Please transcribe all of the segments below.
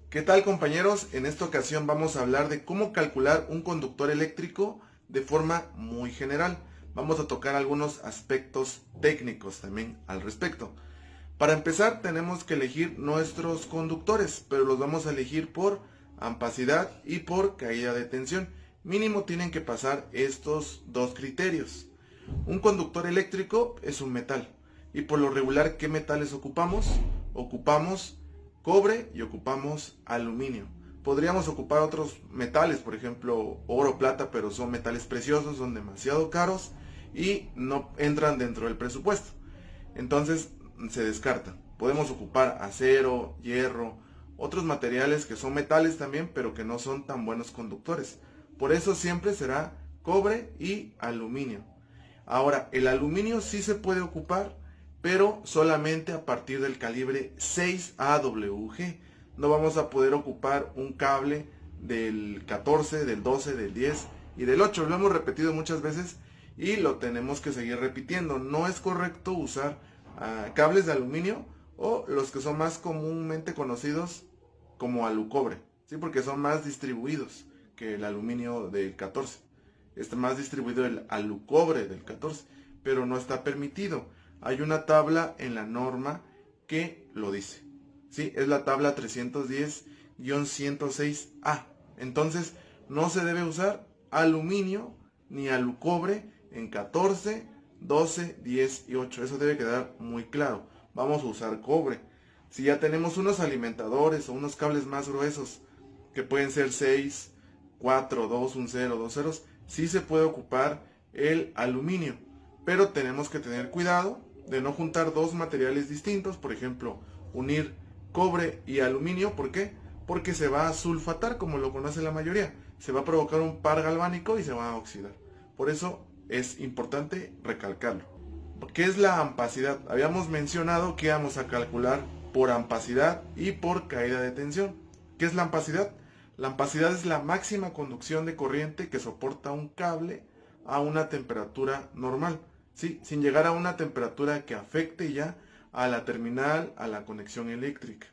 ¿Qué tal, compañeros? En esta ocasión vamos a hablar de cómo calcular un conductor eléctrico de forma muy general. Vamos a tocar algunos aspectos técnicos también al respecto. Para empezar tenemos que elegir nuestros conductores, pero los vamos a elegir por ampacidad y por caída de tensión. Mínimo tienen que pasar estos dos criterios. Un conductor eléctrico es un metal y por lo regular, ¿qué metales ocupamos? Ocupamos cobre y ocupamos aluminio. Podríamos ocupar otros metales, por ejemplo oro, plata, pero son metales preciosos, son demasiado caros y no entran dentro del presupuesto. Entonces se descartan. Podemos ocupar acero, hierro, otros materiales que son metales también, pero que no son tan buenos conductores. Por eso siempre será cobre y aluminio. Ahora, el aluminio sí se puede ocupar, pero solamente a partir del calibre 6AWG. No vamos a poder ocupar un cable del 14, del 12, del 10 y del 8. Lo hemos repetido muchas veces y lo tenemos que seguir repitiendo. No es correcto usar cables de aluminio o los que son más comúnmente conocidos como alucobre, ¿sí? Porque son más distribuidos que el aluminio del 14. Está más distribuido el alucobre del 14, pero no está permitido. Hay una tabla en la norma que lo dice. ¿Sí? Es la tabla 310-106A. Entonces, no se debe usar aluminio ni alucobre en 14, 12, 10 y 8. Eso debe quedar muy claro. Vamos a usar cobre. Si ya tenemos unos alimentadores o unos cables más gruesos, que pueden ser 6, 4, 2, 1, 0, 2 ceros, sí se puede ocupar el aluminio. Pero tenemos que tener cuidado de no juntar dos materiales distintos. Por ejemplo, unir cobre y aluminio. ¿Por qué? Porque se va a sulfatar, como lo conoce la mayoría. Se va a provocar un par galvánico y se va a oxidar. Por eso es importante recalcarlo. ¿Qué es la ampacidad? Habíamos mencionado que íbamos a calcular por ampacidad y por caída de tensión. ¿Qué es la ampacidad? La ampacidad es la máxima conducción de corriente que soporta un cable a una temperatura normal, ¿sí? Sin llegar a una temperatura que afecte ya a la terminal, a la conexión eléctrica.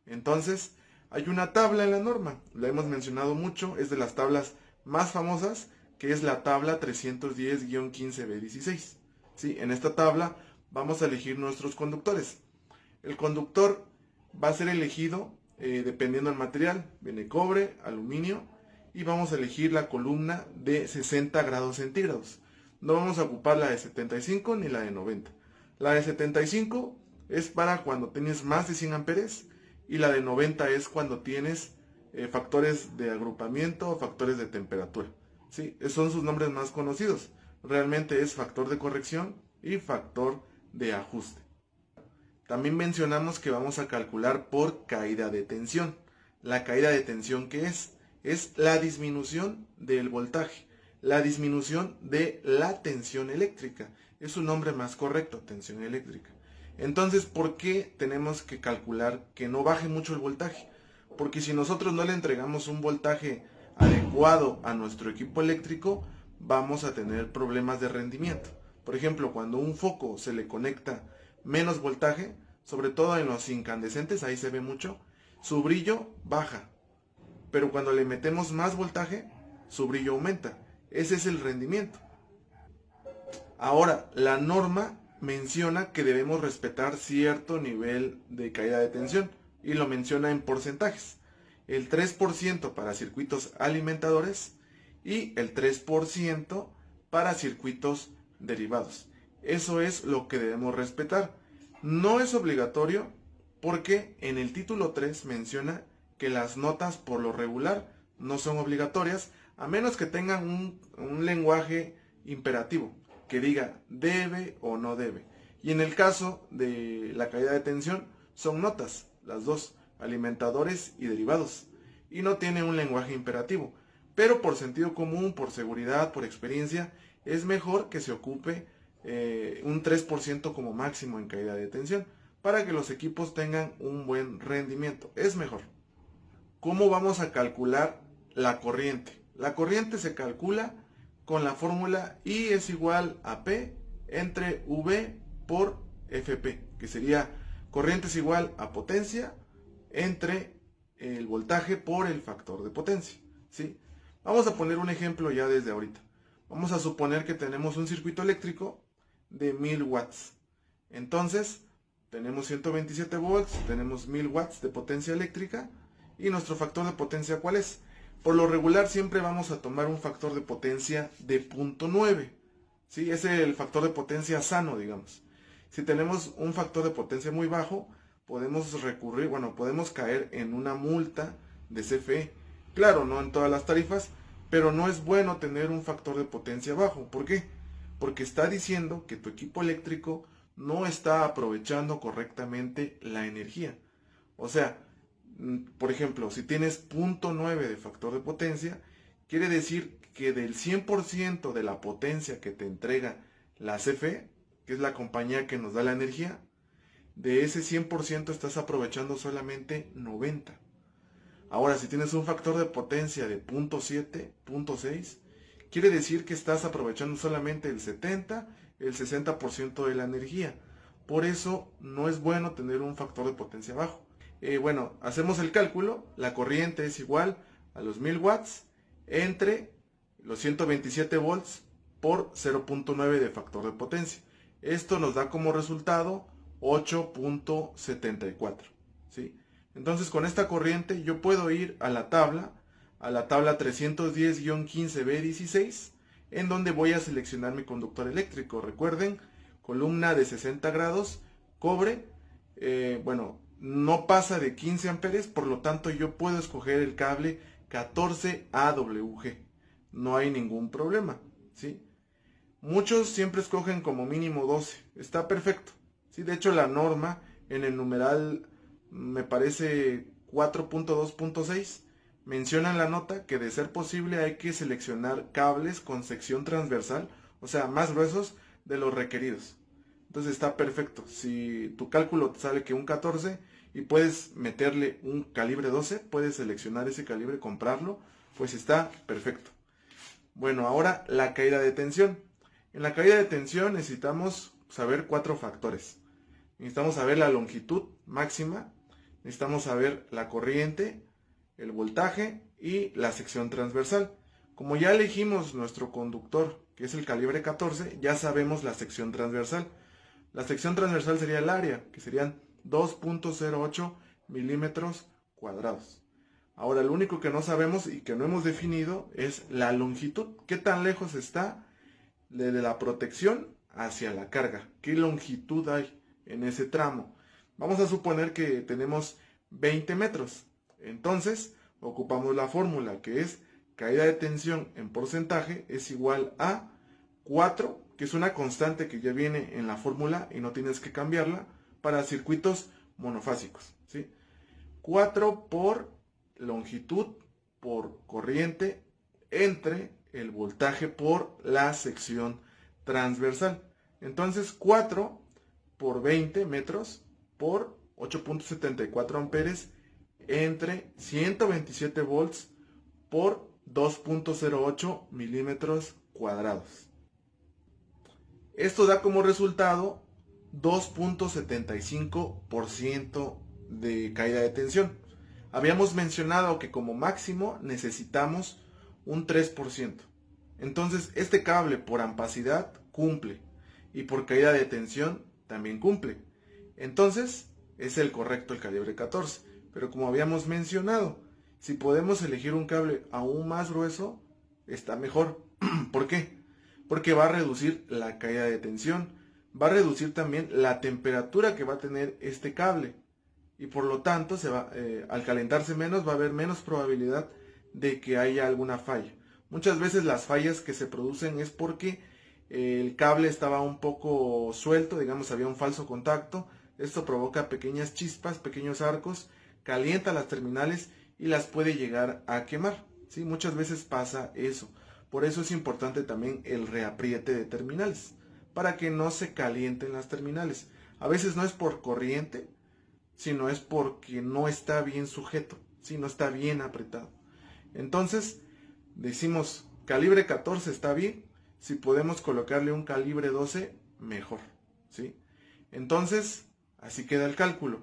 Entonces, hay una tabla en la norma, la hemos mencionado mucho, es de las tablas más famosas, que es la tabla 310-15B16. ¿Sí? En esta tabla vamos a elegir nuestros conductores. El conductor va a ser elegido dependiendo del material. Viene cobre, aluminio, y vamos a elegir la columna de 60 grados centígrados. No vamos a ocupar la de 75 ni la de 90. La de 75 es para cuando tienes más de 100 amperes y la de 90 es cuando tienes factores de agrupamiento o factores de temperatura. ¿Sí? Esos son sus nombres más conocidos. Realmente es factor de corrección y factor de ajuste. También mencionamos que vamos a calcular por caída de tensión. La caída de tensión, ¿qué es? Es la disminución del voltaje, la disminución de la tensión eléctrica. Es un nombre más correcto, tensión eléctrica. Entonces, ¿por qué tenemos que calcular que no baje mucho el voltaje? Porque si nosotros no le entregamos un voltaje adecuado a nuestro equipo eléctrico, vamos a tener problemas de rendimiento. Por ejemplo, cuando un foco se le conecta menos voltaje, sobre todo en los incandescentes, ahí se ve mucho, su brillo baja. Pero cuando le metemos más voltaje, su brillo aumenta. Ese es el rendimiento. Ahora, la norma menciona que debemos respetar cierto nivel de caída de tensión y lo menciona en porcentajes. El 3% para circuitos alimentadores y el 3% para circuitos derivados. Eso es lo que debemos respetar. No es obligatorio porque en el título 3 menciona que las notas por lo regular no son obligatorias a menos que tengan un lenguaje imperativo que diga debe o no debe. Y en el caso de la caída de tensión son notas, las dos, alimentadores y derivados, y no tiene un lenguaje imperativo. Pero por sentido común, por seguridad, por experiencia, es mejor que se ocupe un 3% como máximo en caída de tensión para que los equipos tengan un buen rendimiento. Es mejor. ¿Cómo vamos a calcular la corriente? La corriente se calcula con la fórmula I es igual a P entre V por Fp, que sería corriente es igual a potencia entre el voltaje por el factor de potencia, ¿sí? Vamos a poner un ejemplo ya desde ahorita. Vamos a suponer que tenemos un circuito eléctrico de 1000 watts. Entonces, tenemos 127 volts, tenemos 1000 watts de potencia eléctrica y nuestro factor de potencia, ¿cuál es? Por lo regular siempre vamos a tomar un factor de potencia de 0.9, ¿sí? Es el factor de potencia sano, digamos. Si tenemos un factor de potencia muy bajo, podemos recurrir, podemos caer en una multa de CFE. Claro, no en todas las tarifas, pero no es bueno tener un factor de potencia bajo. ¿Por qué? Porque está diciendo que tu equipo eléctrico no está aprovechando correctamente la energía. O sea, por ejemplo, si tienes 0.9 de factor de potencia, quiere decir que del 100% de la potencia que te entrega la CFE, que es la compañía que nos da la energía, de ese 100% estás aprovechando solamente 90. Ahora, si tienes un factor de potencia de 0.7, 0.6, quiere decir que estás aprovechando solamente el 70, el 60% de la energía. Por eso no es bueno tener un factor de potencia bajo. Hacemos el cálculo. La corriente es igual a los 1000 watts entre los 127 volts por 0.9 de factor de potencia. Esto nos da como resultado 8.74, ¿sí? Entonces, con esta corriente yo puedo ir a la tabla 310-15B16, en donde voy a seleccionar mi conductor eléctrico. Recuerden, columna de 60 grados, cobre, no pasa de 15 amperes, por lo tanto yo puedo escoger el cable 14AWG. No hay ningún problema, ¿sí? Muchos siempre escogen como mínimo 12, está perfecto, ¿sí? De hecho, la norma en el numeral, me parece 4.2.6, menciona en la nota que de ser posible hay que seleccionar cables con sección transversal, o sea, más gruesos de los requeridos. Entonces está perfecto. Si tu cálculo te sale que un 14 y puedes meterle un calibre 12, puedes seleccionar ese calibre, comprarlo, pues está perfecto. Bueno, ahora la caída de tensión. En la caída de tensión necesitamos saber 4 factores. Necesitamos saber la longitud máxima, necesitamos saber la corriente, el voltaje y la sección transversal. Como ya elegimos nuestro conductor, que es el calibre 14, ya sabemos la sección transversal. La sección transversal sería el área, que serían 2.08 milímetros cuadrados. Ahora, lo único que no sabemos y que no hemos definido es la longitud. ¿Qué tan lejos está de la protección hacia la carga? ¿Qué longitud hay en ese tramo? Vamos a suponer que tenemos 20 metros. Entonces, ocupamos la fórmula, que es caída de tensión en porcentaje es igual a 4, que es una constante que ya viene en la fórmula y no tienes que cambiarla para circuitos monofásicos, ¿sí? 4 por longitud por corriente entre el voltaje por la sección transversal. Entonces, 4 por 20 metros por 8.74 amperes entre 127 volts por 2.08 milímetros cuadrados. Esto da como resultado 2.75% de caída de tensión. Habíamos mencionado que como máximo necesitamos un 3%. Entonces este cable por ampacidad cumple y por caída de tensión también cumple. Entonces es el correcto el calibre 14. Pero como habíamos mencionado, si podemos elegir un cable aún más grueso, está mejor. ¿Por qué? Porque va a reducir la caída de tensión, va a reducir también la temperatura que va a tener este cable. Y por lo tanto, al calentarse menos, va a haber menos probabilidad de que haya alguna falla. Muchas veces las fallas que se producen es porque el cable estaba un poco suelto, digamos había un falso contacto. Esto provoca pequeñas chispas, pequeños arcos, calienta las terminales y las puede llegar a quemar, ¿sí? Muchas veces pasa eso. Por eso es importante también el reapriete de terminales, para que no se calienten las terminales. A veces no es por corriente, sino es porque no está bien sujeto, ¿sí? No está bien apretado. Entonces, decimos, calibre 14 está bien, si podemos colocarle un calibre 12, mejor, ¿sí? Entonces, así queda el cálculo.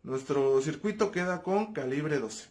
Nuestro circuito queda con calibre 12.